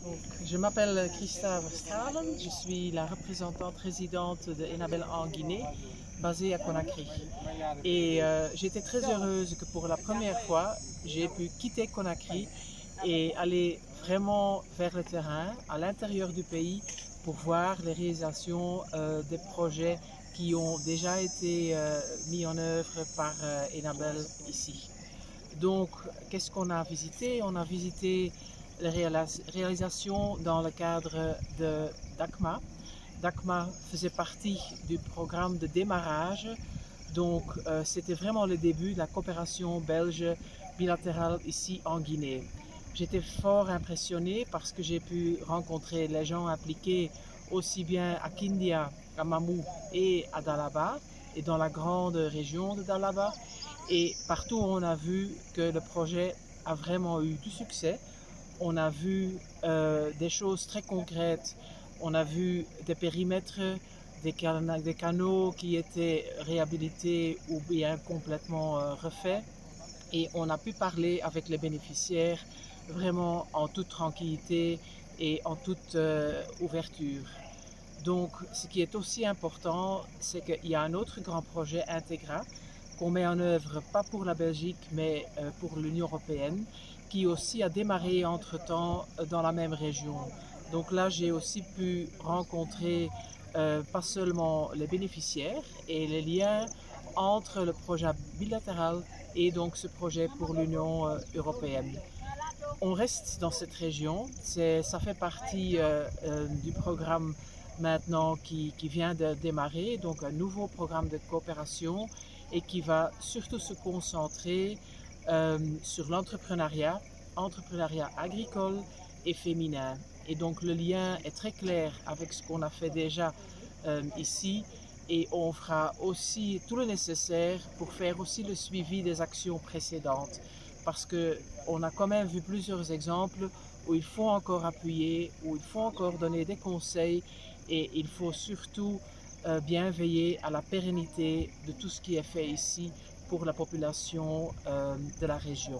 Donc, je m'appelle Christa Verstralen, je suis la représentante résidente de Enabel en Guinée, basée à Conakry. Et j'étais très heureuse que pour la première fois, j'ai pu quitter Conakry et aller vraiment vers le terrain, à l'intérieur du pays, pour voir les réalisations des projets qui ont déjà été mis en œuvre par Enabel ici. Donc, qu'est-ce qu'on a visité? On a visité les réalisations dans le cadre de DACMA. DACMA faisait partie du programme de démarrage. Donc, c'était vraiment le début de la coopération belge bilatérale ici en Guinée. J'étais fort impressionné parce que j'ai pu rencontrer les gens impliqués aussi bien à Kindia, à Mamou et à Dalaba et dans la grande région de Dalaba. Et partout on a vu que le projet a vraiment eu du succès. On a vu des choses très concrètes. On a vu des périmètres, des canaux qui étaient réhabilités ou bien complètement refaits. Et on a pu parler avec les bénéficiaires vraiment en toute tranquillité et en toute ouverture. Donc, ce qui est aussi important, c'est qu'il y a un autre grand projet Integra qu'on met en œuvre, pas pour la Belgique, mais pour l'Union européenne, qui aussi a démarré entre-temps dans la même région. Donc là, j'ai aussi pu rencontrer pas seulement les bénéficiaires et les liens entre le projet bilatéral et donc ce projet pour l'Union européenne. On reste dans cette région, ça fait partie du programme maintenant qui vient de démarrer, donc un nouveau programme de coopération et qui va surtout se concentrer sur l'entrepreneuriat, entrepreneuriat agricole et féminin. Et donc le lien est très clair avec ce qu'on a fait déjà ici et on fera aussi tout le nécessaire pour faire aussi le suivi des actions précédentes parce qu'on a quand même vu plusieurs exemples où il faut encore appuyer, où il faut encore donner des conseils et il faut surtout bien veiller à la pérennité de tout ce qui est fait ici pour la population de la région.